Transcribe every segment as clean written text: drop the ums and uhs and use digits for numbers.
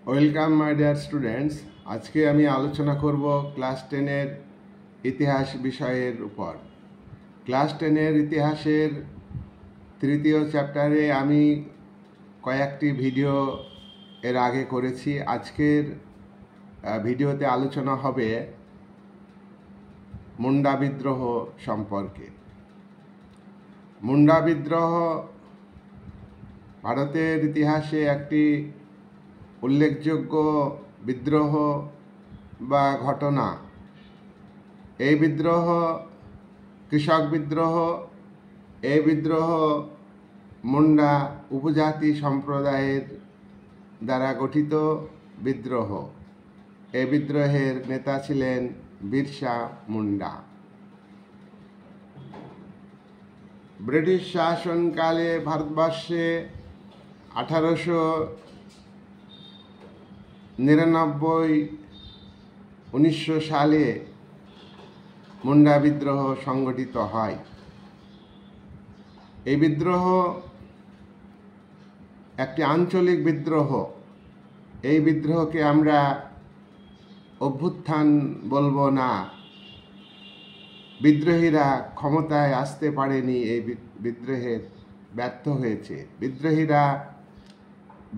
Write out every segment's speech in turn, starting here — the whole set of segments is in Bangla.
Welcome my dear students. আজকে আমি আলোচনা করব ক্লাস 10-এর ইতিহাস বিষয়ের উপর। ক্লাস 10-এর ইতিহাসের তৃতীয় চ্যাপ্টারে আমি কয়েকটি ভিডিও এর আগে করেছি। আজকের ভিডিওতে আলোচনা হবে মুন্ডা বিদ্রোহ সম্পর্কে। মুন্ডা বিদ্রোহ ভারতের ইতিহাসে একটি উল্লেখযোগ্য বিদ্রোহ বা ঘটনা। এই বিদ্রোহ কৃষক বিদ্রোহ। এই বিদ্রোহ মুন্ডা উপজাতি সম্প্রদায়ের দ্বারা গঠিত বিদ্রোহ। এই বিদ্রোহের নেতা ছিলেন বিরসা মুন্ডা। ব্রিটিশ শাসনকালে ভারতবর্ষে 1899-1900 সালে মুন্ডা বিদ্রোহ সংগঠিত হয়। এই বিদ্রোহ একটি আঞ্চলিক বিদ্রোহ। এই বিদ্রোহকে আমরা অভ্যুত্থান বলবো না। বিদ্রোহীরা ক্ষমতায় আসতে পারেনি, এই বিদ্রোহে ব্যর্থ হয়েছে। বিদ্রোহীরা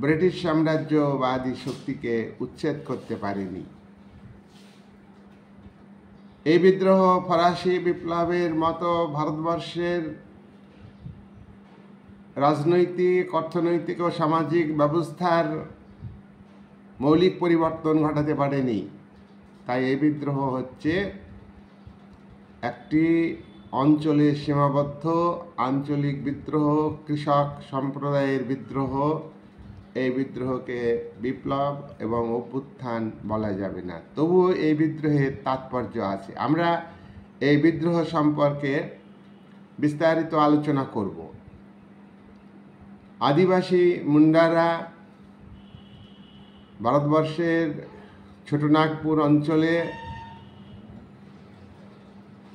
ব্রিটিশ সাম্রাজ্যবাদী শক্তিকে উচ্ছেদ করতে পারেনি। এই বিদ্রোহ ফরাসি বিপ্লবের মতো ভারতবর্ষের রাজনৈতিক, অর্থনৈতিক ও সামাজিক ব্যবস্থার মৌলিক পরিবর্তন ঘটাতে পারেনি। তাই এই বিদ্রোহ হচ্ছে একটি অঞ্চলে সীমাবদ্ধ আঞ্চলিক বিদ্রোহ, কৃষক সম্প্রদায়ের বিদ্রোহ। এই বিদ্রোহকে বিপ্লব এবং অভ্যুত্থান বলা যাবে না, তবুও এই বিদ্রোহের তাৎপর্য আছে। আমরা এই বিদ্রোহ সম্পর্কে বিস্তারিত আলোচনা করব। আদিবাসী মুন্ডারা ভারতবর্ষের ছোটনাগপুর অঞ্চলে,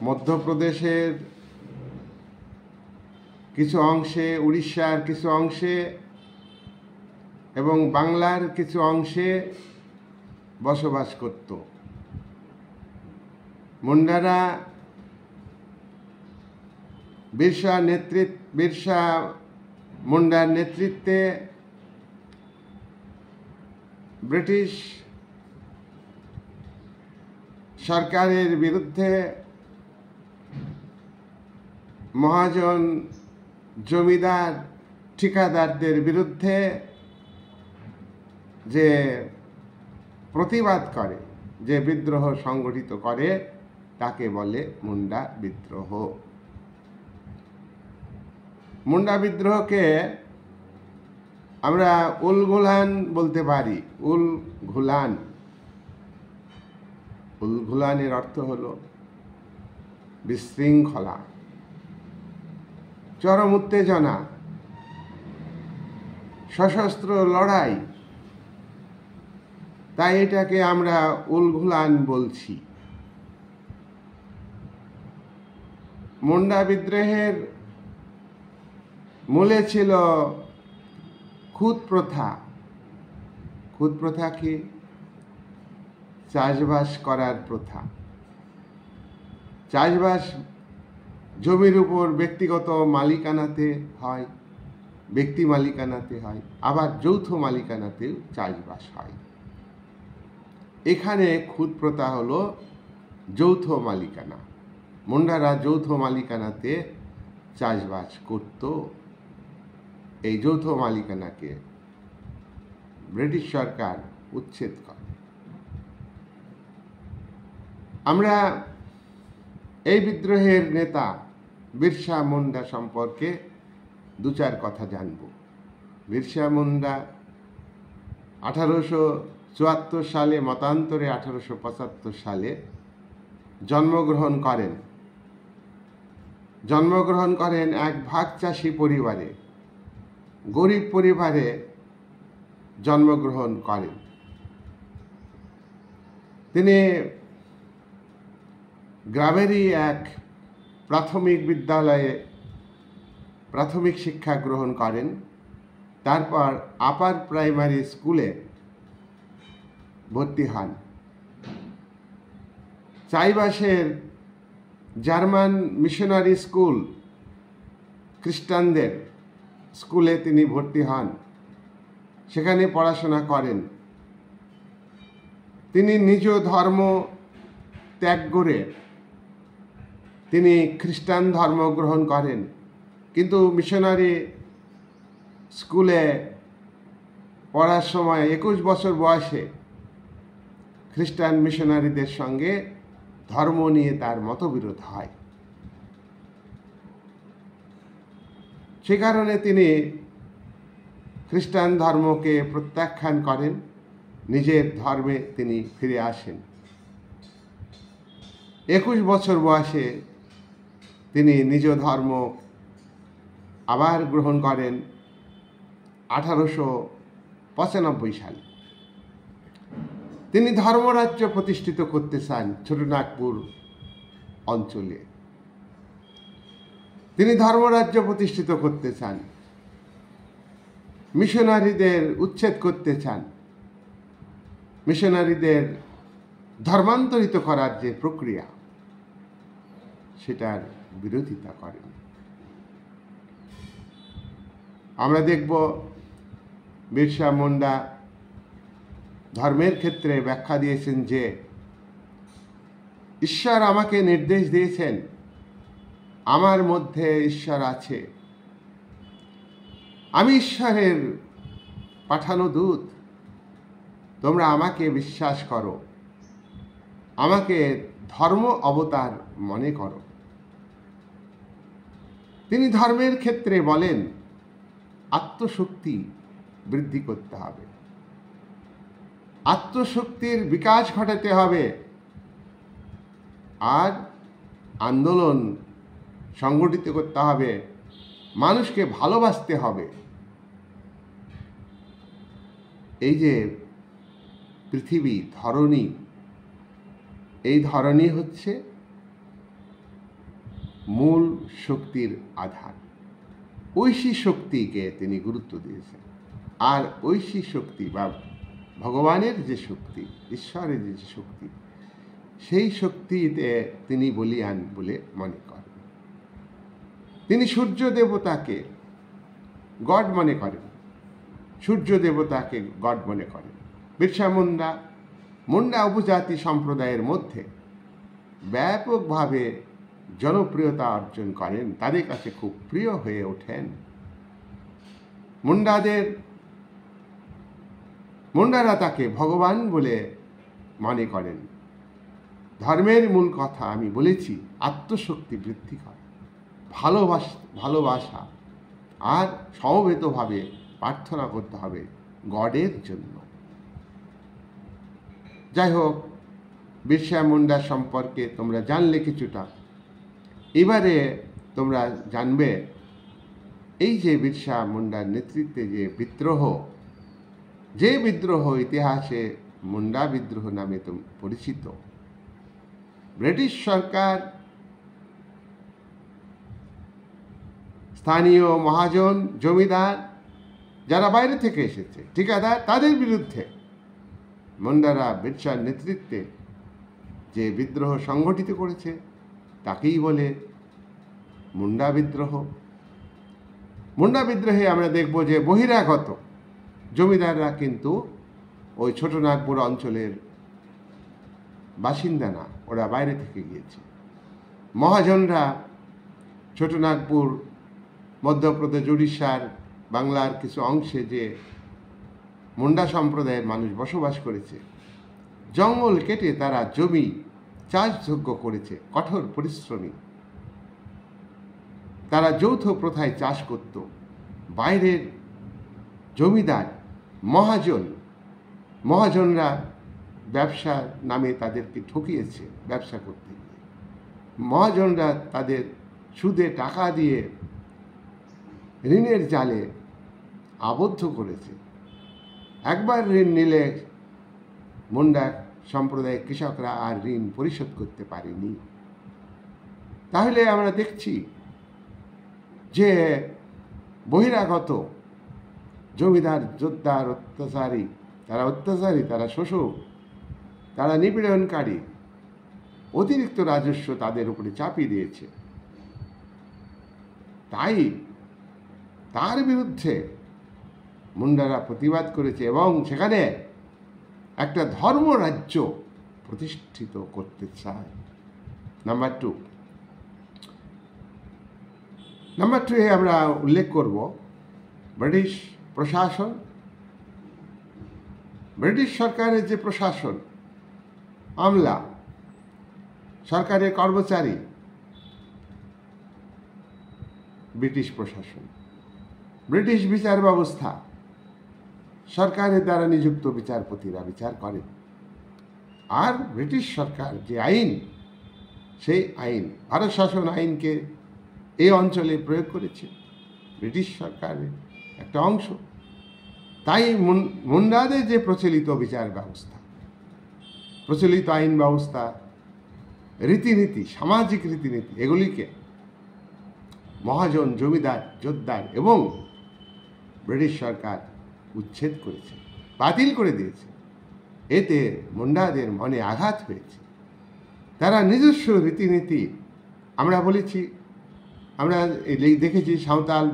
মধ্যপ্রদেশের কিছু অংশে, উড়িষ্যার কিছু অংশে এবং বাংলার কিছু অংশে বসবাস করত। মুন্ডারা বিরসা মুন্ডার নেতৃত্বে ব্রিটিশ সরকারের বিরুদ্ধে, মহাজন জমিদার ঠিকাদারদের বিরুদ্ধে যে প্রতিবাদ করে, যে বিদ্রোহ সংগঠিত করে, তাকে বলে মুন্ডা বিদ্রোহ। মুন্ডা বিদ্রোহকে আমরা উলঘুলান বলতে পারি। উলঘুলানের অর্থ হলো বিশৃঙ্খলা, চরম উত্তেজনা, সশস্ত্র লড়াই। তাই এটাকে আমরা উলঘুলান বলছি। মুন্ডা বিদ্রোহের মূলে ছিল খুদ প্রথা। খুদ প্রথা কি? চাষবাস করার প্রথা। চাষবাস জমির উপর ব্যক্তিগত মালিকানাতে হয়, ব্যক্তি মালিকানাতে হয়, আবার যৌথ মালিকানাতেও চাষবাস হয়। এখানে খুদ প্রথা হলো যৌথ মালিকানা। মুন্ডারা যৌথ মালিকানাতে চাষবাস করত। এই যৌথ মালিকানাকে ব্রিটিশ সরকার উচ্ছেদ করে। আমরা এই বিদ্রোহের নেতা বিরসা মুন্ডা সম্পর্কে দু চার কথা জানব। বিরসা মুন্ডা 1874 সালে, মতান্তরে 1875 সালে জন্মগ্রহণ করেন এক ভাগ চাষী পরিবারে, গরিব পরিবারে জন্মগ্রহণ করেন। তিনি গ্রামেরই এক প্রাথমিক বিদ্যালয়ে প্রাথমিক শিক্ষা গ্রহণ করেন। তারপর আপার প্রাইমারি স্কুলে ভর্তি হন। চাইবাসের জার্মান মিশনারি স্কুল, খ্রিস্টানদের স্কুলে তিনি ভর্তি হন, সেখানে পড়াশোনা করেন। তিনি নিজ ধর্ম ত্যাগ করে তিনি খ্রিস্টান ধর্ম গ্রহণ করেন, কিন্তু মিশনারি স্কুলে পড়ার সময় 21 বছর বয়সে খ্রিস্টান মিশনারিদের সঙ্গে ধর্ম নিয়ে তার মতবিরোধ হয়। সে কারণে তিনি খ্রিস্টান ধর্মকে প্রত্যাখ্যান করেন, নিজের ধর্মে তিনি ফিরে আসেন। 21 বছর বয়সে তিনি নিজ ধর্ম আবার গ্রহণ করেন 1895 সালে। তিনি ধর্মরাজ্য প্রতিষ্ঠিত করতে চান ছোটনাগপুর অঞ্চলে। তিনি ধর্মরাজ্য প্রতিষ্ঠিত করতে চান, মিশনারিদের উচ্ছেদ করতে চান, মিশনারিদের ধর্মান্তরিত করার যে প্রক্রিয়া সেটার বিরোধিতা করেন। আমরা দেখব বিরসা মুন্ডা ধর্মের ক্ষেত্রে ব্যাখ্যা দিয়েছেন যে ঈশ্বর আমাকে নির্দেশ দিয়েছেন, আমার মধ্যে ঈশ্বর আছে, আমি ঈশ্বরের পাঠানো দূত, তোমরা আমাকে বিশ্বাস করো, আমাকে ধর্ম অবতার মনে করো। তিনি ধর্মের ক্ষেত্রে বলেন আত্মশক্তি বৃদ্ধি করতে হবে, আত্মশক্তির বিকাশ ঘটাতে হবে, আর আন্দোলন সংগঠিত করতে হবে, মানুষকে ভালোবাসতে হবে। এই যে পৃথিবী ধরণী, এই ধরণী হচ্ছে মূল শক্তির আধার। ঐশী শক্তিকে তিনি গুরুত্ব দিয়েছেন, আর ঐশী শক্তি বা ভগবানের যে শক্তি, ঈশ্বরের যে শক্তি, সেই শক্তিতে তিনি বলীয়ান বলে মনে করেন। তিনি সূর্য দেবতাকে গড মনে করেন, সূর্য দেবতাকে গড মনে করেন। বিরসা মুন্ডা উপজাতি সম্প্রদায়ের মধ্যে ব্যাপকভাবে জনপ্রিয়তা অর্জন করেন, তাদের কাছে খুব প্রিয় হয়ে ওঠেন। মুন্ডারা তাকে ভগবান বলে মনে করেন। ধর্মের মূল কথা আমি বলেছি, আত্মশক্তি বৃদ্ধি করা, ভালোবাসা আর সমবেতভাবে প্রার্থনা করতে হবে গডের জন্য। যাই হোক, বিরসা মুন্ডা সম্পর্কে তোমরা জানলে কিছুটা। এবারে তোমরা জানবে এই যে বিরসা মুন্ডার নেতৃত্বে যে বিদ্রোহ, যে বিদ্রোহ ইতিহাসে মুন্ডা বিদ্রোহ নামে পরিচিত। ব্রিটিশ সরকার স্থানীয় মহাজন, জমিদার, যারা বাইরে থেকে এসেছে, ঠিকাদার, তাদের বিরুদ্ধে মুন্ডারা বিরসার নেতৃত্বে যে বিদ্রোহ সংগঠিত করেছে তাকেই বলে মুন্ডা বিদ্রোহ। মুন্ডা বিদ্রোহে আমরা দেখব যে বহিরাগত জমিদাররা কিন্তু ওই ছোটনাগপুর অঞ্চলের বাসিন্দা না, ওরা বাইরে থেকে গিয়েছে। মহাজনরা ছোটনাগপুর, মধ্যপ্রদেশ, উড়িষ্যার, বাংলার কিছু অংশে যে মুন্ডা সম্প্রদায়ের মানুষ বসবাস করেছে, জঙ্গল কেটে তারা জমি চাষযোগ্য করেছে, কঠোর পরিশ্রমী। তারা যৌথ প্রথায় চাষ করত। বাইরের জমিদার, মহাজনরা ব্যবসার নামে তাদেরকে ঠকিয়েছে ব্যবসা করতে গিয়ে। মহাজনরা তাদের সুদে টাকা দিয়ে ঋণের জালে আবদ্ধ করেছে। একবার ঋণ নিলে মুন্ডা সম্প্রদায়ের কৃষকরা আর ঋণ পরিশোধ করতে পারেনি। তাহলে আমরা দেখছি যে বহিরাগত জমিদার, যোদ্ধার অত্যাচারী, তারা শোষক, তারা নিপীড়নকারী, অতিরিক্ত রাজস্ব তাদের উপরে চাপিয়ে দিয়েছে। তাই তার বিরুদ্ধে মুন্ডারা প্রতিবাদ করেছে এবং সেখানে একটা ধর্মরাজ্য প্রতিষ্ঠিত করতে চায়। নাম্বার টু আমরা উল্লেখ করব ব্রিটিশ প্রশাসন। ব্রিটিশ সরকারের যে প্রশাসন, আমলা, সরকারের কর্মচারী, ব্রিটিশ প্রশাসন, ব্রিটিশ বিচার ব্যবস্থা, সরকারের দ্বারা নিযুক্ত বিচারপতিরা বিচার করে। আর ব্রিটিশ সরকার যে আইন, সেই আইন, ভারত শাসন আইনকে এই অঞ্চলে প্রয়োগ করেছে ব্রিটিশ সরকারের একটা অংশ। তাই মুন্ডাদের যে প্রচলিত বিচার ব্যবস্থা, প্রচলিত আইন ব্যবস্থা, রীতিনীতি, সামাজিক রীতিনীতি, এগুলিকে মহাজন, জমিদার, জোতদার এবং ব্রিটিশ সরকার উচ্ছেদ করেছে, বাতিল করে দিয়েছে। এতে মুন্ডাদের মনে আঘাত হয়েছে। তারা নিজস্ব রীতিনীতি, আমরা বলেছি, আমরা দেখেছি সাঁওতাল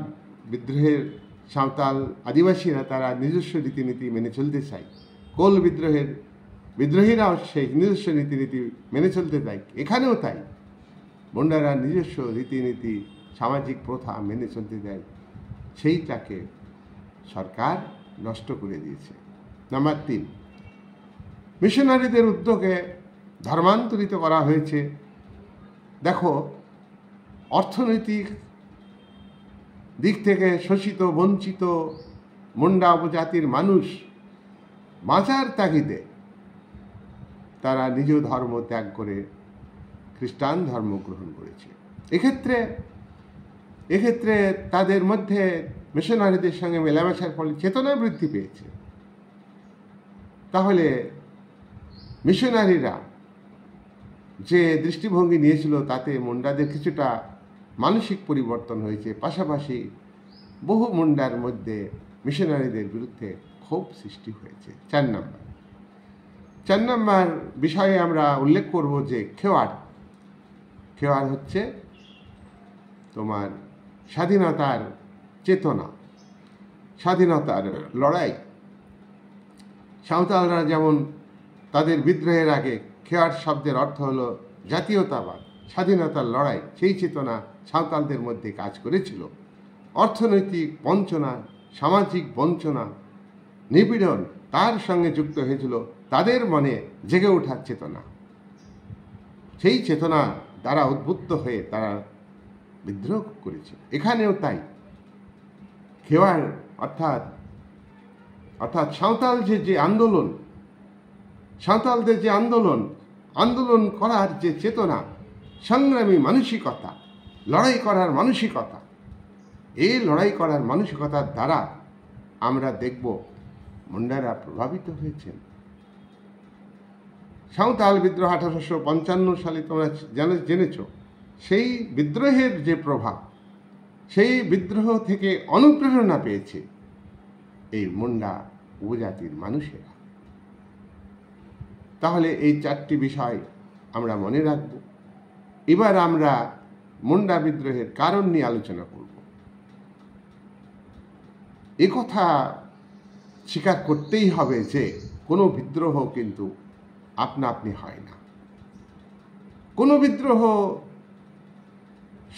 বিদ্রোহের, সাঁওতাল আদিবাসীরা তারা নিজস্ব রীতিনীতি মেনে চলতে চায়। কোল বিদ্রোহের বিদ্রোহীরাও সেই নিজস্ব রীতিনীতি মেনে চলতে চায়। এখানেও তাই, মুন্ডারা নিজস্ব রীতিনীতি, সামাজিক প্রথা মেনে চলতে দেয়, সেইটাকে সরকার নষ্ট করে দিয়েছে। নাম্বার 3, মিশনারিদের উদ্যোগে ধর্মান্তরিত করা হয়েছে। দেখো, অর্থনৈতিক দিক থেকে শোষিত, বঞ্চিত মুন্ডা উপজাতির মানুষ বাঁচার তাগিদে তারা নিজ ধর্ম ত্যাগ করে খ্রিস্টান ধর্ম গ্রহণ করেছে। এক্ষেত্রে তাদের মধ্যে মিশনারিদের সঙ্গে মেলামেশার ফলে চেতনা বৃদ্ধি পেয়েছে। তাহলে মিশনারিরা যে দৃষ্টিভঙ্গি নিয়েছিল তাতে মুন্ডাদের কিছুটা মানসিক পরিবর্তন হয়েছে। পাশাপাশি বহু মুন্ডার মধ্যে মিশনারিদের বিরুদ্ধে ক্ষোভ সৃষ্টি হয়েছে। 4 নম্বর বিষয়ে আমরা উল্লেখ করব যে খেওয়াড় হচ্ছে তোমার স্বাধীনতার চেতনা, স্বাধীনতার লড়াই। সাঁওতালরা যেমন তাদের বিদ্রোহের আগে খেওয়াড় শব্দের অর্থ হলো জাতীয়তাবাদ, স্বাধীনতার লড়াই, সেই চেতনা সাঁওতালদের মধ্যে কাজ করেছিল। অর্থনৈতিক বঞ্চনা, সামাজিক বঞ্চনা, নিপীড়ন তার সঙ্গে যুক্ত হয়েছিল তাদের মনে জেগে ওঠার চেতনা। সেই চেতনা দ্বারা উদ্বুদ্ধ হয়ে তারা বিদ্রোহ করেছে। এখানেও তাই, খেওয়াড় অর্থাৎ সাঁওতালদের যে আন্দোলন, সাঁওতালদের যে আন্দোলন করার যে চেতনা, সংগ্রামী মানসিকতা, লড়াই করার মানসিকতা, এই লড়াই করার মানসিকতার দ্বারা আমরা দেখব মুন্ডারা প্রভাবিত হয়েছেন। সাঁওতাল বিদ্রোহ 1855 সালে তোমরা জেনেছ। সেই বিদ্রোহের যে প্রভাব, সেই বিদ্রোহ থেকে অনুপ্রেরণা পেয়েছে এই মুন্ডা উপজাতির মানুষেরা। তাহলে এই 4টি বিষয় আমরা মনে রাখব। এবার আমরা মুন্ডা বিদ্রোহের কারণ নিয়ে আলোচনা করব। এ কথা স্বীকার করতেই হবে যে কোনো বিদ্রোহ কিন্তু আপনা আপনি হয় না। কোনো বিদ্রোহ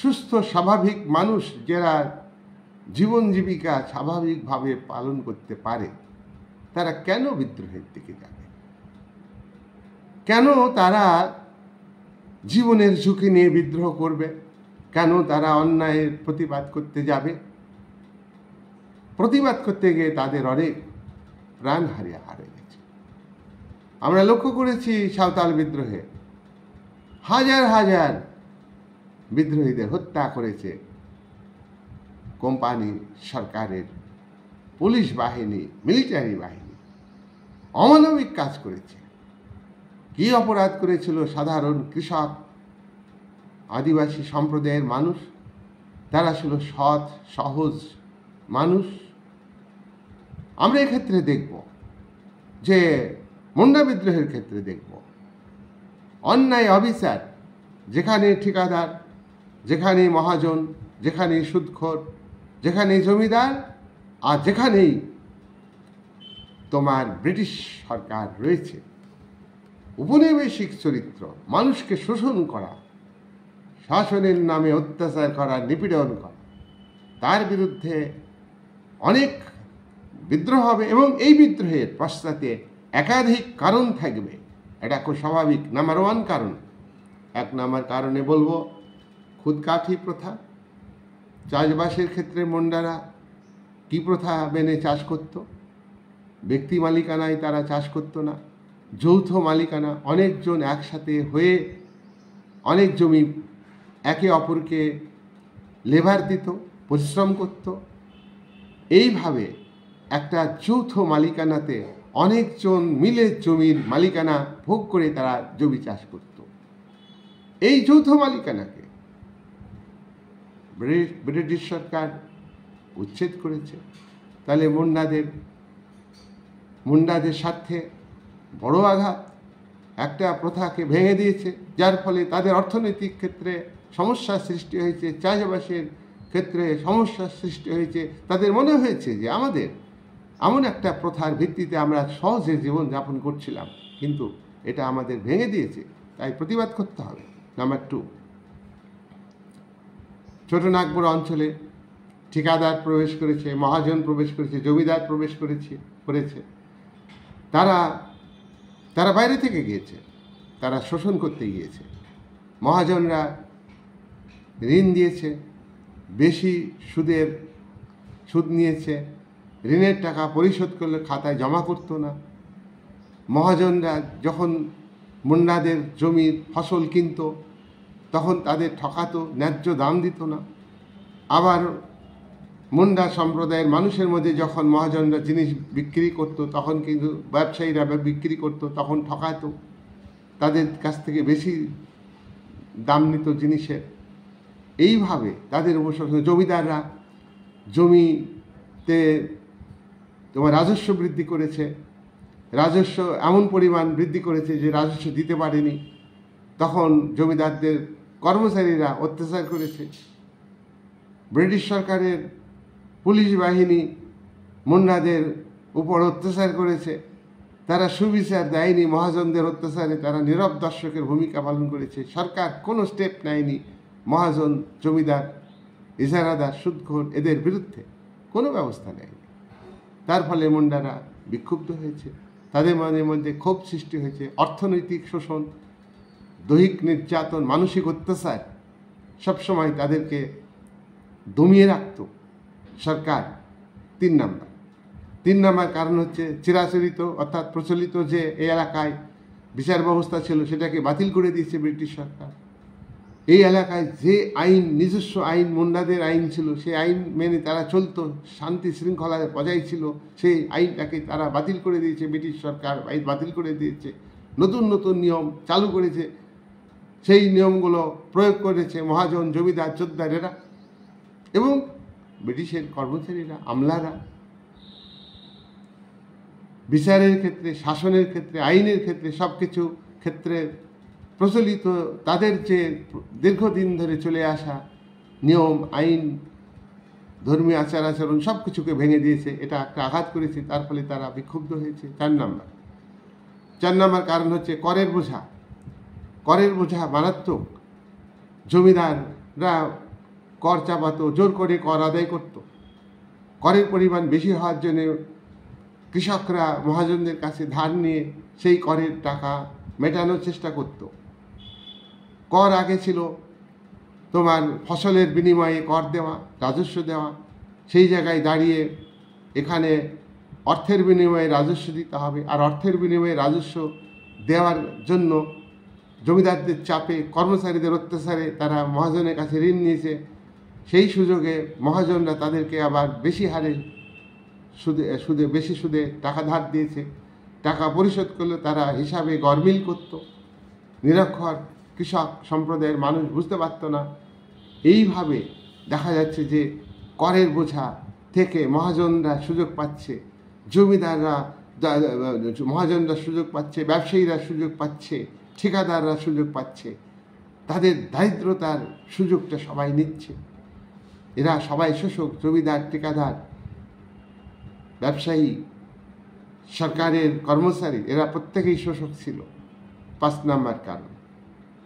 সুস্থ স্বাভাবিক মানুষ যারা জীবন জীবিকা স্বাভাবিকভাবে পালন করতে পারে, তারা কেন বিদ্রোহের দিকে যাবে? কেন তারা জীবনের ঝুঁকি নিয়ে বিদ্রোহ করবে? কেন তারা অন্যায়ের প্রতিবাদ করতে যাবে? প্রতিবাদ করতে গিয়ে তাদের অনেক প্রাণ হারিয়ে গেছে। আমরা লক্ষ্য করেছি সাঁওতাল বিদ্রোহে হাজার হাজার বিদ্রোহীদের হত্যা করেছে কোম্পানি, সরকারের পুলিশ বাহিনী, মিলিটারি বাহিনী। অমানবিক কাজ করেছে। কি অপরাধ করেছিল সাধারণ কৃষক, আদিবাসী সম্প্রদায়ের মানুষ? তারা ছিল সৎ, সহজ মানুষ। আমরা এক্ষেত্রে দেখব যে মুন্ডা বিদ্রোহের ক্ষেত্রে দেখব অন্যায় অবিচার, যেখানে ঠিকাদার, যেখানে মহাজন, যেখানে সুদখোর, যেখানে জমিদার, আর যেখানেই তোমার ব্রিটিশ সরকার রয়েছে, উপনিবেশিক চরিত্র, মানুষকে শোষণ করা, শাসনের নামে অত্যাচার করা, নিপীড়ন করা, তার বিরুদ্ধে অনেক বিদ্রোহ হবে এবং এই বিদ্রোহের পশ্চাতে একাধিক কারণ থাকবে। এটা খুব স্বাভাবিক। নাম্বার 1 কারণ, 1 নম্বর কারণে বলবো খুদকাঠি প্রথা। চাষবাসের ক্ষেত্রে মুন্ডারা কি প্রথা মেনে চাষ করত? ব্যক্তি মালিকানায় তারা চাষ করত না, যৌথ মালিকানা, অনেকজন একসাথে হয়ে অনেক জমি একে অপরকে লেবার দিত, পরিশ্রম করত। এইভাবে একটা যৌথ মালিকানাতে অনেকজন মিলে জমির মালিকানা ভোগ করে তারা জমি চাষ করত। এই যৌথ মালিকানাকে ব্রিটিশ সরকার উচ্ছেদ করেছে। তাহলে মুন্ডাদের স্বার্থে বড় আঘাত, একটা প্রথাকে ভেঙে দিয়েছে, যার ফলে তাদের অর্থনৈতিক ক্ষেত্রে সমস্যার সৃষ্টি হয়েছে, চাষবাসের ক্ষেত্রে সমস্যার সৃষ্টি হয়েছে। তাদের মনে হয়েছে যে আমাদের এমন একটা প্রথার ভিত্তিতে আমরা সহজে জীবনযাপন করছিলাম, কিন্তু এটা আমাদের ভেঙে দিয়েছে, তাই প্রতিবাদ করতে হবে। নাম্বার 2, ছোটনাগপুর অঞ্চলে ঠিকাদার প্রবেশ করেছে, মহাজন প্রবেশ করেছে, জমিদার প্রবেশ করেছে। তারা বাইরে থেকে গিয়েছে, তারা শোষণ করতে গিয়েছে। মহাজনরা ঋণ দিয়েছে, বেশি সুদ নিয়েছে, ঋণের টাকা পরিশোধ করলে খাতায় জমা করতো না। মহাজনরা যখন মুন্ডাদের জমির ফসল কিনত তখন তাদের ঠকাতো, ন্যায্য দাম দিত না। আবার মুন্ডা সম্প্রদায়ের মানুষের মধ্যে যখন মহাজনরা জিনিস বিক্রি করত তখন কিন্তু ব্যবসায়ীরা বিক্রি করত, তখন ঠকাতো, তাদের কাছ থেকে বেশি দাম নিত জিনিসের। এইভাবে তাদের জমিদাররা জমিতে তোমার রাজস্ব বৃদ্ধি করেছে, রাজস্ব এমন পরিমাণ বৃদ্ধি করেছে যে রাজস্ব দিতে পারেনি। তখন জমিদারদের কর্মচারীরা অত্যাচার করেছে। ব্রিটিশ সরকারের পুলিশ বাহিনী মুন্ডাদের উপর অত্যাচার করেছে, তারা সুবিচার দেয়নি। মহাজনদের অত্যাচারে তারা নীরব দর্শকের ভূমিকা পালন করেছে। সরকার কোনো স্টেপ নেয়নি মহাজন, জমিদার, ইজারাদার, সুদখোর এদের বিরুদ্ধে কোনো ব্যবস্থা নেয়নি। তার ফলে মুন্ডারা বিক্ষুব্ধ হয়েছে, তাদের মনের মধ্যে ক্ষোভ সৃষ্টি হয়েছে। অর্থনৈতিক শোষণ, দৈহিক নির্যাতন, মানসিক অত্যাচার সবসময় তাদেরকে দমিয়ে রাখত সরকার। 3 নম্বর কারণ হচ্ছে চিরাচরিত অর্থাৎ প্রচলিত যে এই এলাকায় বিচার ব্যবস্থা ছিল সেটাকে বাতিল করে দিয়েছে ব্রিটিশ সরকার। এই এলাকায় যে আইন, নিজস্ব আইন, মুন্ডাদের আইন ছিল, সেই আইন মেনে তারা চলতো, শান্তি শৃঙ্খলা বজায় ছিল, সেই আইনটাকে তারা বাতিল করে দিয়েছে। ব্রিটিশ সরকার আইন বাতিল করে দিয়েছে, নতুন নতুন নিয়ম চালু করেছে। সেই নিয়মগুলো প্রয়োগ করেছে মহাজন, জমিদার, জোতদারেরা এবং ব্রিটিশের কর্মচারীরা, আমলারা। বিচারের ক্ষেত্রে, শাসনের ক্ষেত্রে, আইনের ক্ষেত্রে, সব কিছু ক্ষেত্রে প্রচলিত তাদের যে দীর্ঘদিন ধরে চলে আসা নিয়ম, আইন, ধর্মীয় আচার আচরণ সব কিছুকে ভেঙে দিয়েছে। এটা একটা আঘাত করেছে, তার ফলে তারা বিক্ষুব্ধ হয়েছে। 4 নম্বর কারণ হচ্ছে করের বোঝা মারাত্মক। জমিদাররা কর চাপাতো, জোর করে কর আদায় করত। করের পরিমাণ বেশি হওয়ার জন্য কৃষকরা মহাজনদের কাছে ধার নিয়ে সেই করের টাকা মেটানোর চেষ্টা করত। কর আগে ছিল তোমার ফসলের বিনিময়ে কর দেওয়া, রাজস্ব দেওয়া। সেই জায়গায় দাঁড়িয়ে এখানে অর্থের বিনিময়ে রাজস্ব দিতে হবে, আর অর্থের বিনিময়ে রাজস্ব দেওয়ার জন্য জমিদারদের চাপে, কর্মচারীদের অত্যাচারে তারা মহাজনের কাছে ঋণ নিয়েছে। সেই সুযোগে মহাজনরা তাদেরকে আবার বেশি হারে বেশি সুদে টাকা ধার দিয়েছে। টাকা পরিশোধ করলে তারা হিসাবে গরমিল করত। নিরক্ষর কৃষক সম্প্রদায়ের মানুষ বুঝতে পারত না। এইভাবে দেখা যাচ্ছে যে করের বোঝা থেকে মহাজনরা সুযোগ পাচ্ছে, জমিদাররা মহাজনরা সুযোগ পাচ্ছে, ব্যবসায়ীরা সুযোগ পাচ্ছে, ঠিকাদাররা সুযোগ পাচ্ছে, তাদের দারিদ্রতার সুযোগটা সবাই নিচ্ছে। এরা সবাই শোষক, জমিদার, ঠিকাদার, ব্যবসায়ী, সরকারের কর্মচারী, এরা প্রত্যেকেই শোষক ছিল। 5 নম্বর কারণ।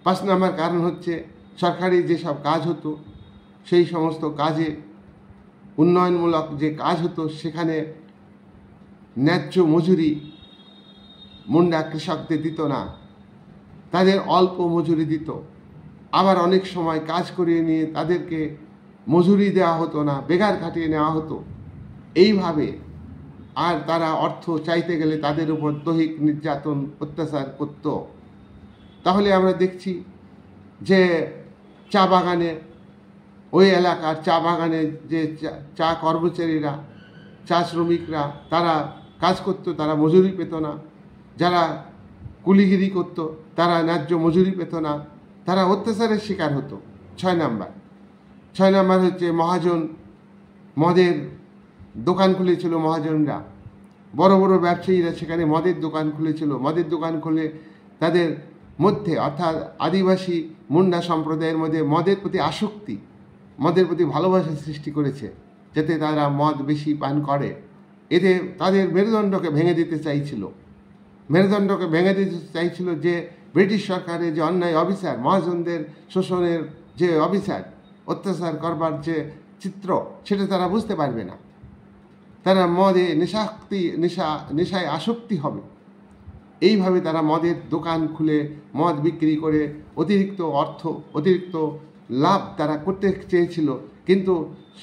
5 নম্বর কারণ হচ্ছে সরকারি যেসব কাজ হতো সেই সমস্ত কাজে, উন্নয়নমূলক যে কাজ হতো সেখানে ন্যায্য মজুরি মুন্ডা কৃষকদের দিত না, তাদের অল্প মজুরি দিত। আবার অনেক সময় কাজ করিয়ে নিয়ে তাদেরকে মজুরি দেওয়া হতো না, বেগার খাটিয়ে নেওয়া হতো। এইভাবে আর তারা অর্থ চাইতে গেলে তাদের উপর দৈহিক নির্যাতন, অত্যাচার করত। তাহলে আমরা দেখছি যে চা বাগানে, ওই এলাকার চা বাগানে যে চা কর্মচারীরা, চা শ্রমিকরা, তারা কাজ করত, তারা মজুরি পেত না। যারা কুলিগিরি করত তারা ন্যায্য মজুরি পেত না, তারা অত্যাচারের শিকার হতো। 6 নাম্বার হচ্ছে মহাজন, মদের দোকান খুলেছিল মহাজনরা, বড় বড় ব্যবসায়ীরা সেখানে মদের দোকান খুলেছিল। মদের দোকান খুলে তাদের মধ্যে, অর্থাৎ আদিবাসী মুন্ডা সম্প্রদায়ের মধ্যে মদের প্রতি আসক্তি, মদের প্রতি ভালোবাসা সৃষ্টি করেছে, যাতে তারা মদ বেশি পান করে। এতে তাদের মেরুদণ্ডকে ভেঙে দিতে চাইছিল। যে ব্রিটিশ সরকারের যে অন্যায় অবিচার, মহাজনদের শোষণের যে অবিচার, অত্যাচার করবার যে চিত্র, সেটা তারা বুঝতে পারবে না। তারা মদে নেশায় আসক্তি হবে। এইভাবে তারা মদের দোকান খুলে মদ বিক্রি করে অতিরিক্ত অর্থ, অতিরিক্ত লাভ তারা করতে চেয়েছিল। কিন্তু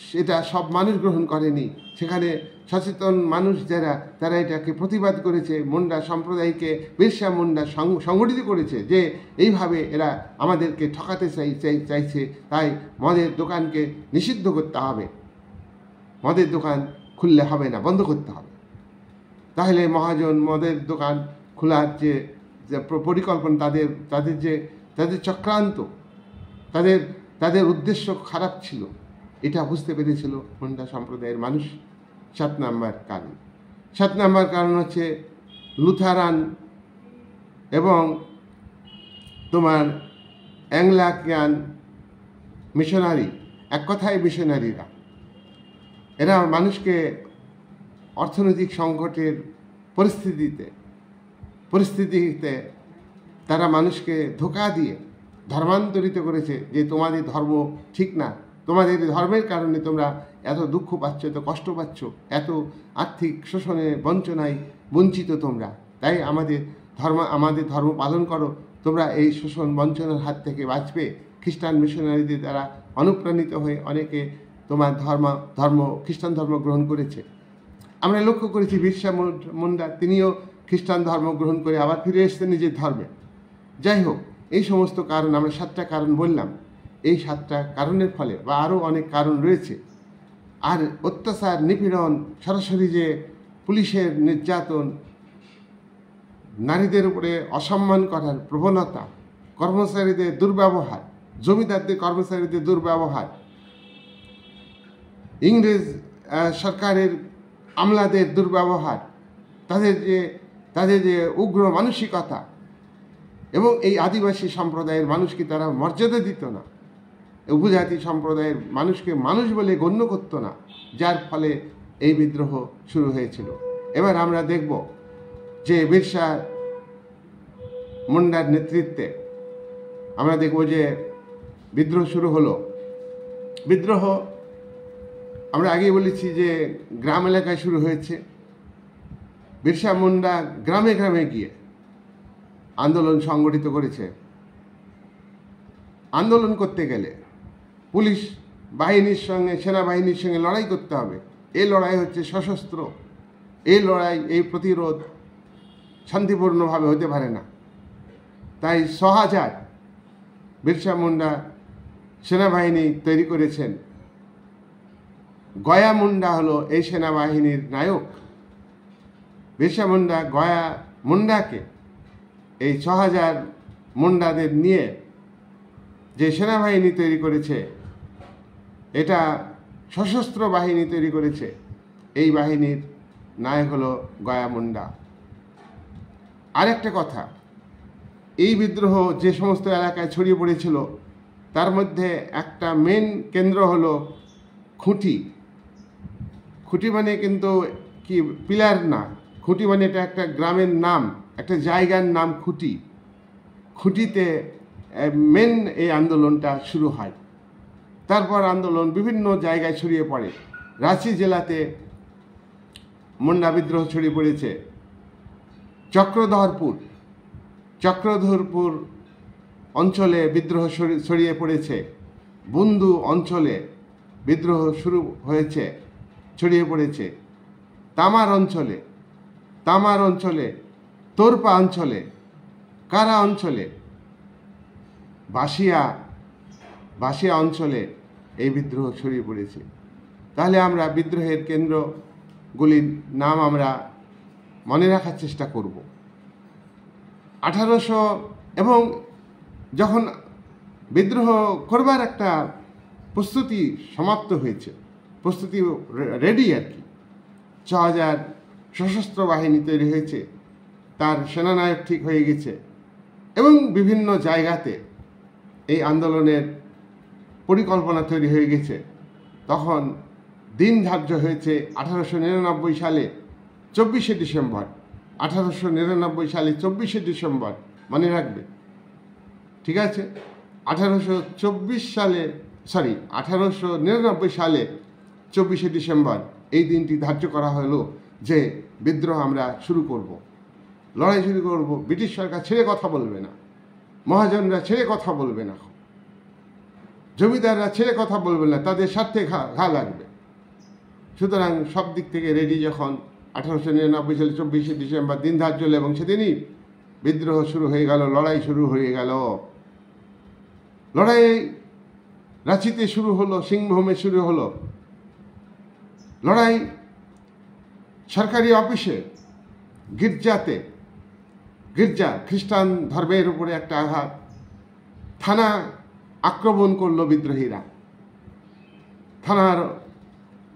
সেটা সব মানুষ গ্রহণ করেনি। সেখানে সচেতন মানুষ যারা, তারা এটাকে প্রতিবাদ করেছে। মুন্ডা সম্প্রদায়কে বিরসা মুন্ডা সংগঠিত করেছে যে এইভাবে এরা আমাদেরকে ঠকাতে চাইছে, তাই মদের দোকানকে নিষিদ্ধ করতে হবে, মদের দোকান খুললে হবে না, বন্ধ করতে হবে। তাহলে মহাজন মদের দোকান খোলার যে পরিকল্পনা, তাদের চক্রান্ত, তাদের উদ্দেশ্য খারাপ ছিল, এটা বুঝতে পেরেছিল মুন্ডা সম্প্রদায়ের মানুষ। 7 নম্বর কারণ হচ্ছে লুথারান এবং তোমার অ্যাংলিকান মিশনারি, এক কথায় মিশনারিরা, এরা মানুষকে অর্থনৈতিক সংকটের পরিস্থিতিতে তারা মানুষকে ধোঁকা দিয়ে ধর্মান্তরিত করেছে যে তোমাদের ধর্ম ঠিক না, তোমাদের ধর্মের কারণে তোমরা এত দুঃখ পাচ্ছ, এত কষ্ট পাচ্ছ, এত আর্থিক শোষণে বঞ্চনায় বঞ্চিত তোমরা, তাই আমাদের ধর্ম পালন করো, তোমরা এই শোষণ বঞ্চনার হাত থেকে বাঁচবে। খ্রিস্টান মিশনারিদের দ্বারা অনুপ্রাণিত হয়ে অনেকে তোমার খ্রিস্টান ধর্ম গ্রহণ করেছে। আমরা লক্ষ্য করেছি বিরসা মুন্ডা তিনিও খ্রিস্টান ধর্ম গ্রহণ করে আবার ফিরে এসেছেন নিজের ধর্মে। যাই হোক, এই সমস্ত কারণ, আমরা 7টা কারণ বললাম। এই 7টা কারণের ফলে, বা আরও অনেক কারণ রয়েছে, আর অত্যাচার, নিপীড়ন, সরাসরি যে পুলিশের নির্যাতন, নারীদের উপরে অসম্মান করার প্রবণতা, কর্মচারীদের দুর্ব্যবহার, জমিদারদের কর্মচারীদের দুর্ব্যবহার, ইংরেজ সরকারের আমলাদের দুর্ব্যবহার, তাদের যে উগ্র মানসিকতা, এবং এই আদিবাসী সম্প্রদায়ের মানুষকে তারা মর্যাদা দিত না, উপজাতি সম্প্রদায়ের মানুষকে মানুষ বলে গণ্য করত না, যার ফলে এই বিদ্রোহ শুরু হয়েছিল। এবার আমরা দেখব যে বিরসা মুন্ডার নেতৃত্বে আমরা দেখব যে বিদ্রোহ শুরু হলো। বিদ্রোহ আমরা আগেই বলেছি যে গ্রাম এলাকায় শুরু হয়েছে। বিরসা মুন্ডা গ্রামে গ্রামে গিয়ে আন্দোলন সংগঠিত করেছে। আন্দোলন করতে গেলে পুলিশ বাহিনীর সঙ্গে, সেনাবাহিনীর সঙ্গে লড়াই করতে হবে। এই লড়াই হচ্ছে সশস্ত্র। এই লড়াই, এই প্রতিরোধ শান্তিপূর্ণভাবে হতে পারে না। তাই 6,000 বিরসা মুন্ডা সেনাবাহিনী তৈরি করেছেন। গয়া মুন্ডা হলো এই সেনাবাহিনীর নায়ক। বিরসা মুন্ডা গয়া মুন্ডাকে, এই 6,000 মুন্ডাদের নিয়ে যে সেনাবাহিনী তৈরি করেছে, এটা সশস্ত্র বাহিনী তৈরি করেছে। এই বাহিনীর নাই হলো গয়া মুন্ডা। আরেকটা কথা, এই বিদ্রোহ যে সমস্ত এলাকায় ছড়িয়ে পড়েছিল তার মধ্যে একটা মেন কেন্দ্র হলো খুঁটি। খুঁটি মানে কিন্তু কি পিলার না, খুঁটি মানে এটা একটা গ্রামের নাম, একটা জায়গার নাম খুঁটি। খুঁটিতে মেন এই আন্দোলনটা শুরু হয়। তারপর আন্দোলন বিভিন্ন জায়গায় ছড়িয়ে পড়ে। রাঁচি জেলাতে মুন্ডা বিদ্রোহ ছড়িয়ে পড়েছে। চক্রধরপুর অঞ্চলে বিদ্রোহ ছড়িয়ে পড়েছে। বুন্দু অঞ্চলে বিদ্রোহ শুরু হয়েছে, ছড়িয়ে পড়েছে। তামার অঞ্চলে, তোরপা অঞ্চলে, কারা অঞ্চলে, বাসিয়া অঞ্চলে এই বিদ্রোহ ছড়িয়ে পড়েছে। তাহলে আমরা বিদ্রোহের কেন্দ্রগুলির নাম আমরা মনে রাখার চেষ্টা করব। 1800 এবং যখন বিদ্রোহ করবার একটা প্রস্তুতি সমাপ্ত হয়েছে, প্রস্তুতি রেডি আর কি, 6000 সশস্ত্র বাহিনী তৈরি হয়েছে, তার সেনানায়ক ঠিক হয়ে গেছে এবং বিভিন্ন জায়গাতে এই আন্দোলনের পরিকল্পনা তৈরি হয়ে গেছে। তখন দিন ধার্য হয়েছে 1899 সালে 24শে ডিসেম্বর। 1899 সালে 24শে ডিসেম্বর মনে রাখবে, ঠিক আছে? 1899 সালে 24শে ডিসেম্বর এই দিনটি ধার্য করা হলো যে বিদ্রোহ আমরা শুরু করব, লড়াই শুরু করব। ব্রিটিশ সরকার ছেড়ে কথা বলবে না, মহাজনরা ছেড়ে কথা বলবে না, জমিদাররা ছেড়ে কথা বলবে না, তাদের স্বার্থে ঘা লাগবে। সুতরাং সব দিক থেকে রেডি। যখন 1899 সালে 24শে ডিসেম্বর দিন ধার্য হলো এবং সেদিনই বিদ্রোহ শুরু হয়ে গেল, লড়াই শুরু হয়ে গেল। লড়াই রাঁচিতে শুরু হলো, সিংভূমে শুরু হলো লড়াই। সরকারি অফিসে, গির্জা খ্রিস্টান ধর্মের উপরে একটা আঘাত। থানা আক্রমণ করলো বিদ্রোহীরা, থানার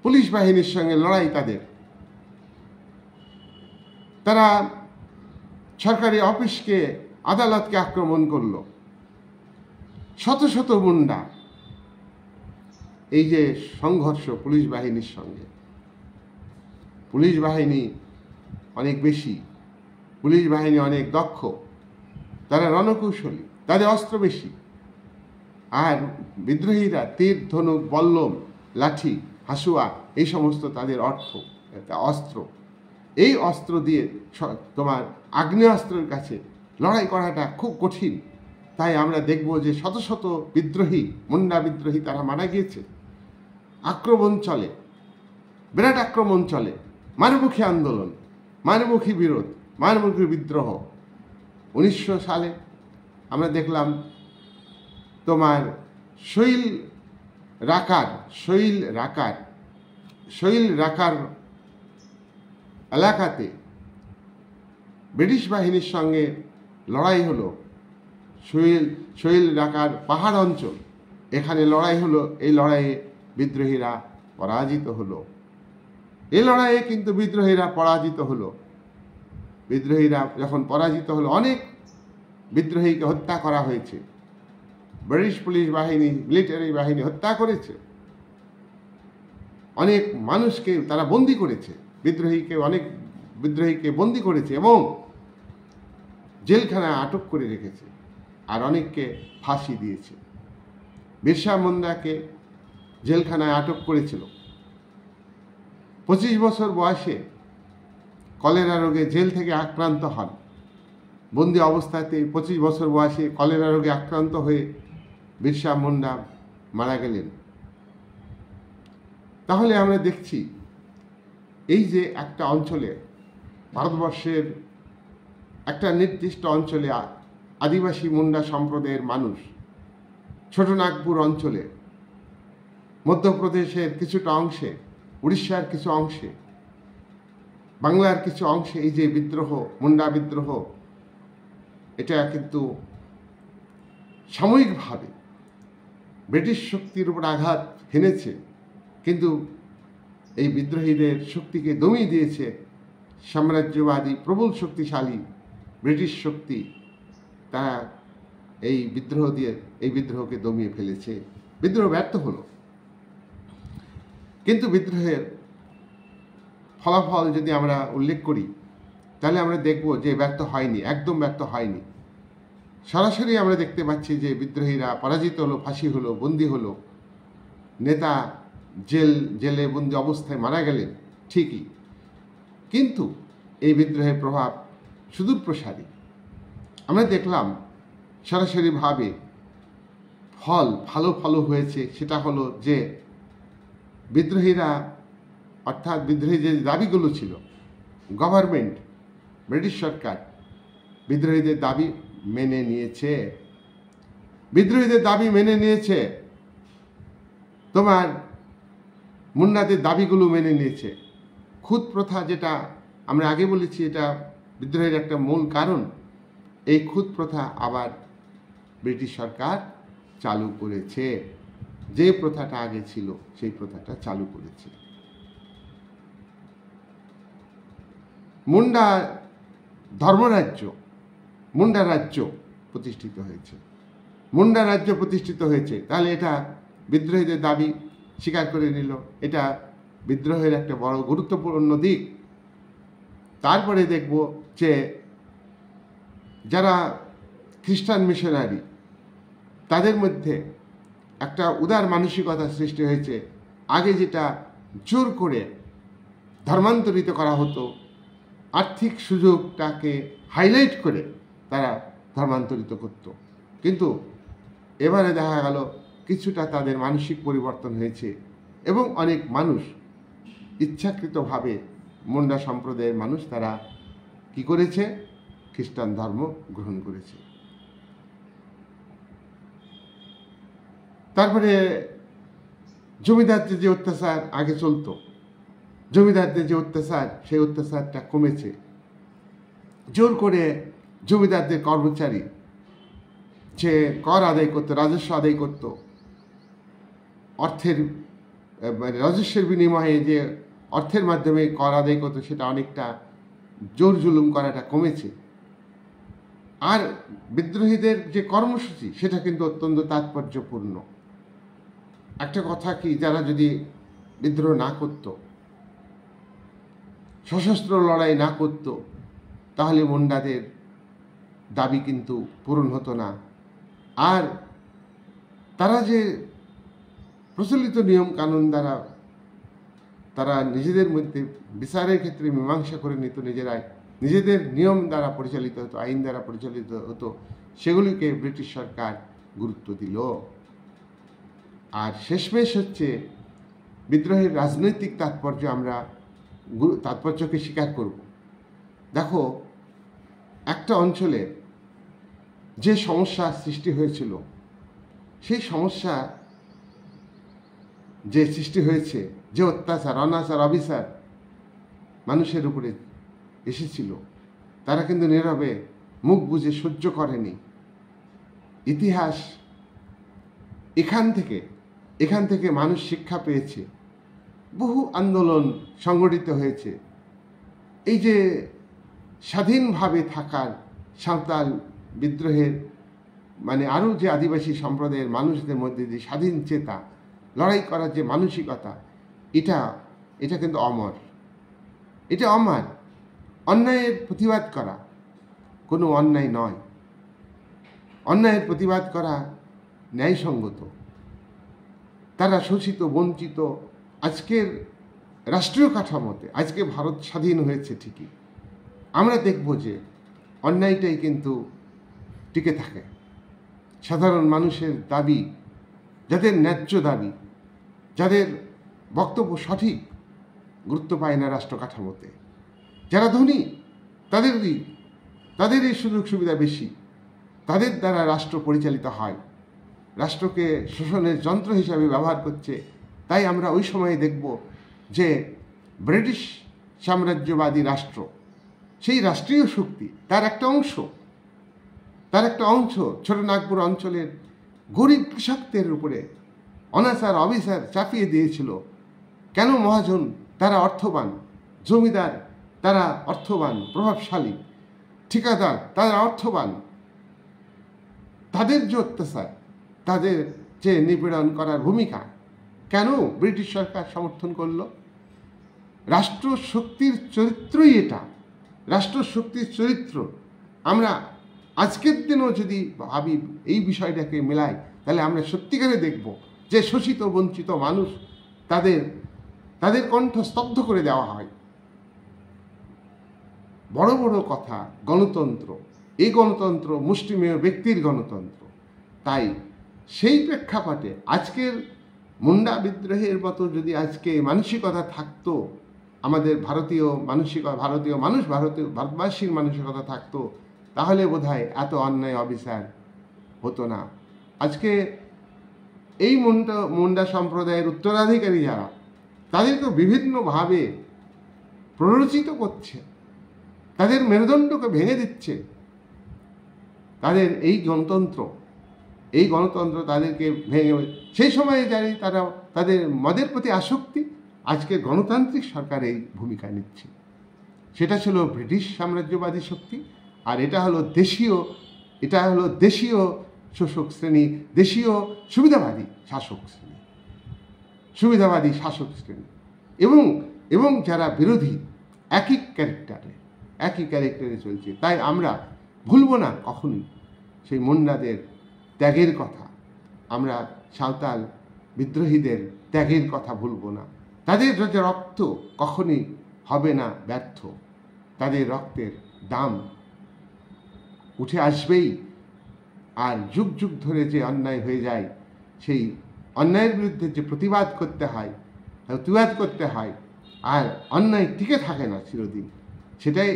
পুলিশ বাহিনীর সঙ্গে লড়াই তাদের। তারা সরকারি অফিসকে, আদালতকে আক্রমণ করলো। শত মুন্ডা, এই যে সংঘর্ষ পুলিশ বাহিনীর সঙ্গে, পুলিশ বাহিনী অনেক বেশি, পুলিশ বাহিনী অনেক দক্ষ, তারা রণকৌশলী, তাদের অস্ত্র বেশি। আর বিদ্রোহীরা তীর, ধনুক, বল্লম, লাঠি, হাসুয়া এই সমস্ত তাদের অস্ত্র। এই অস্ত্র দিয়ে তোমার আগ্নেয়াস্ত্রের কাছে লড়াই করাটা খুব কঠিন। তাই আমরা দেখব যে শত বিদ্রোহী, মুন্ডা বিদ্রোহী তারা মারা গিয়েছে। আক্রমণ চলে, বিরাট আক্রমণ চলে, মারমুখী আন্দোলন, মারমুখী বিরোধ, মারমুখী বিদ্রোহ। 1900 সালে আমরা দেখলাম তোমার শৈল রাকার এলাকাতে ব্রিটিশ বাহিনীর সঙ্গে লড়াই হলো। শৈল রাকার পাহাড় অঞ্চল, এখানে লড়াই হলো। এই লড়াইয়ে বিদ্রোহীরা পরাজিত হলো। এই লড়াইয়ে কিন্তু বিদ্রোহীরা পরাজিত হলো। বিদ্রোহীরা যখন পরাজিত হলো, অনেক বিদ্রোহীকে হত্যা করা হয়েছে। ব্রিটিশ পুলিশ বাহিনী, মিলিটারি বাহিনী হত্যা করেছে। অনেক মানুষকে তারা বন্দী করেছে, অনেক বিদ্রোহীকে বন্দী করেছে এবং জেলখানায় আটক করে রেখেছে, আর অনেককে ফাঁসি দিয়েছে। বিরসা মুন্ডাকে জেলখানায় আটক করেছিল। 25 বছর বয়সে কলেরা রোগে জেল থেকে আক্রান্ত হন। বন্দি অবস্থাতে 25 বছর বয়সে কলেরা রোগে আক্রান্ত হয়ে বিরসা মুন্ডা মারা গেলেন। তাহলে আমরা দেখছি এই যে একটা অঞ্চলে, ভারতবর্ষের একটা নির্দিষ্ট অঞ্চলে আদিবাসী মুন্ডা সম্প্রদায়ের মানুষ, ছোটনাগপুর অঞ্চলে, মধ্যপ্রদেশের কিছুটা অংশে, উড়িষ্যার কিছু অংশে, বাংলার কিছু অংশে এই যে বিদ্রোহ, মুন্ডা বিদ্রোহ, এটা কিন্তু সাময়িকভাবে ব্রিটিশ শক্তির উপর আঘাত হেনেছে, কিন্তু এই বিদ্রোহীদের শক্তিকে দমিয়ে দিয়েছে সাম্রাজ্যবাদী প্রবল শক্তিশালী ব্রিটিশ শক্তি তারা এই বিদ্রোহকে দমিয়ে ফেলেছে। বিদ্রোহ ব্যর্থ হলো, কিন্তু বিদ্রোহের ফলাফল যদি আমরা উল্লেখ করি তাহলে আমরা দেখব যে ব্যর্থ হয়নি, একদম ব্যর্থ হয়নি। সরাসরি আমরা দেখতে পাচ্ছি যে বিদ্রোহীরা পরাজিত হলো, ফাঁসি হলো, বন্দী হলো, নেতা জেলে বন্দী অবস্থায় মারা গেলেন ঠিকই, কিন্তু এই বিদ্রোহের প্রভাব সুদূর প্রসারী। আমরা দেখলাম সরাসরিভাবে ভালো ফল হয়েছে। সেটা হলো যে বিদ্রোহীরা, অর্থাৎ বিদ্রোহী যে দাবিগুলো ছিল, গভর্নমেন্ট, ব্রিটিশ সরকার বিদ্রোহীদের দাবি মেনে নিয়েছে। তোমার মুন্নাদের দাবিগুলো মেনে নিয়েছে। খুদ প্রথা, যেটা আমরা আগে বলেছি এটা বিদ্রোহের একটা মূল কারণ, এই খুদ প্রথা আবার ব্রিটিশ সরকার চালু করেছে। যে প্রথাটা আগে ছিল সেই প্রথাটা চালু করেছে। মুন্ডা রাজ্য প্রতিষ্ঠিত হয়েছে। তাহলে এটা বিদ্রোহীদের দাবি স্বীকার করে নিল, এটা বিদ্রোহের একটা বড় গুরুত্বপূর্ণ দিক। তারপরে দেখব যে যারা খ্রিস্টান মিশনারি, তাদের মধ্যে একটা উদার মানসিকতা সৃষ্টি হয়েছে। আগে যেটা জোর করে ধর্মান্তরিত করা হতো, আর্থিক সুযোগটাকে হাইলাইট করে তারা ধর্মান্তরিত করত, কিন্তু এবারে দেখা গেল কিছুটা তাদের মানসিক পরিবর্তন হয়েছে এবং অনেক মানুষ ইচ্ছাকৃতভাবে, মুন্ডা সম্প্রদায়ের মানুষ, তারা কি করেছে? খ্রিস্টান ধর্ম গ্রহণ করেছে। তারপরে জমিদারদের যে অত্যাচার আগে চলত, সেই অত্যাচারটা কমেছে। জোর করে জমিদারদের কর্মচারী যে কর আদায় করত, রাজস্ব আদায় করত, রাজস্বের বিনিময়ে যে অর্থের মাধ্যমে কর আদায় করত, সেটা অনেকটা জোর জুলুম করাটা কমেছে। আর বিদ্রোহীদের যে কর্মসূচি, সেটা কিন্তু অত্যন্ত তাৎপর্যপূর্ণ। একটা কথা কি, যারা যদি বিদ্রোহ না করত, সশস্ত্র লড়াই না করত, তাহলে মুন্ডাদের দাবি কিন্তু পূরণ হতো না। আর তারা যে প্রচলিত নিয়ম কানুন দ্বারা তারা নিজেদের মধ্যে বিচারের ক্ষেত্রে মীমাংসা করে নিত, নিজেদের নিয়ম দ্বারা পরিচালিত হতো, আইন দ্বারা পরিচালিত হতো, সেগুলিকে ব্রিটিশ সরকার গুরুত্ব দিল। আর শেষমেশ হচ্ছে বিদ্রোহের রাজনৈতিক তাৎপর্যকে স্বীকার করব। দেখো, একটা অঞ্চলে যে সমস্যা সৃষ্টি হয়েছিল, সেই সমস্যা যে সৃষ্টি হয়েছে, যে অত্যাচার, অনাচার, অবিচার মানুষের উপরে এসেছিল, তারা কিন্তু নীরবে মুখ বুজে সহ্য করেনি। ইতিহাস এখান থেকে মানুষ শিক্ষা পেয়েছে, বহু আন্দোলন সংগঠিত হয়েছে। এই যে স্বাধীনভাবে থাকার সাঁওতাল বিদ্রোহের, মানে আরও যে আদিবাসী সম্প্রদায়ের মানুষদের মধ্যে যে স্বাধীন চেতা, লড়াই করার যে মানসিকতা, এটা কিন্তু অমর। এটা অমর। অন্যায়ের প্রতিবাদ করা কোনো অন্যায় নয়, অন্যায়ের প্রতিবাদ করা ন্যায়সঙ্গত। তারা শোষিত, বঞ্চিত। আজকের রাষ্ট্রীয় কাঠামোতে আজকে ভারত স্বাধীন হয়েছে ঠিকই, আমরা দেখব যে অন্যায়টাই কিন্তু টিকে থাকে। সাধারণ মানুষের দাবি, যাদের ন্যায্য দাবি, যাদের বক্তব্য সঠিক, গুরুত্ব পায় না রাষ্ট্র কাঠামোতে। যারা ধনী, তাদেরই সুযোগ সুবিধা বেশি, তাদের দ্বারা রাষ্ট্র পরিচালিত হয়, রাষ্ট্রকে শোষণের যন্ত্র হিসাবে ব্যবহার করছে। তাই আমরা ওই সময়ে দেখব যে ব্রিটিশ সাম্রাজ্যবাদী রাষ্ট্র, সেই রাষ্ট্রীয় শক্তি তার একটা অংশ ছোটনাগপুর অঞ্চলের গরিব কৃষকদের উপরে অনাচার অবিচার চাপিয়ে দিয়েছিল। কেন? মহাজন, তারা অর্থবান, জমিদার, তারা অর্থবান, প্রভাবশালী, ঠিকাদার তারা অর্থবান, তাদের যে অত্যাচার, তাদের যে নিপীড়ন করার ভূমিকা কেন ব্রিটিশ সরকার সমর্থন করল? রাষ্ট্রশক্তির চরিত্রই এটা, রাষ্ট্রশক্তির চরিত্র। আমরা আজকের দিনও যদি ভাবি এই বিষয়টাকে মেলাই, তাহলে আমরা সত্যিকারে দেখব যে শোষিত বঞ্চিত মানুষ, তাদের কণ্ঠ স্তব্ধ করে দেওয়া হয়। বড় বড় কথা, গণতন্ত্র, এই গণতন্ত্র মুষ্টিমেয় ব্যক্তির গণতন্ত্র। তাই সেই প্রেক্ষাপটে আজকের মুন্ডা বিদ্রোহের মতো যদি আজকে মানসিকতা থাকতো, আমাদের ভারতবাসীর মানসিকতা থাকতো, তাহলে বোধহয় এত অন্যায় অবিচার হতো না। আজকে এই মুন্ডা সম্প্রদায়ের উত্তরাধিকারী যারা, তাদেরকে বিভিন্নভাবে প্ররোচিত করছে, তাদের মেরুদণ্ডকে ভেঙে দিচ্ছে। তাদের এই গণতন্ত্র তাদেরকে ভেঙে, সেই সময়ে জানি তাদের মদের প্রতি আসক্তি, আজকে গণতান্ত্রিক সরকার এই ভূমিকা নিচ্ছে। সেটা ছিল ব্রিটিশ সাম্রাজ্যবাদী শক্তি, আর এটা হলো দেশীয় শোষক শ্রেণী, দেশীয় সুবিধাবাদী শাসক শ্রেণী এবং যারা বিরোধী একই ক্যারেক্টারে চলছে। তাই আমরা ভুলব না কখনোই সেই মুন্ডাদের ত্যাগের কথা, আমরা সাঁওতাল বিদ্রোহীদের ত্যাগের কথা ভুলব না। তাদের রক্ত কখনোই হবে না ব্যর্থ, তাদের রক্তের দাম উঠে আসবেই। আর যুগ যুগ ধরে যে অন্যায় হয়ে যায়, সেই অন্যায়ের বিরুদ্ধে যে প্রতিবাদ করতে হয়, আর অন্যায় টিকে থাকে না চিরদিন, সেটাই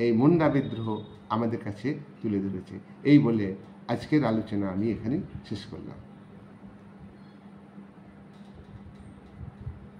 এই মুন্ডা বিদ্রোহ আমাদের কাছে তুলে ধরেছে। এই বলে আজকের আলোচনা আমি এখানে শেষ করলাম।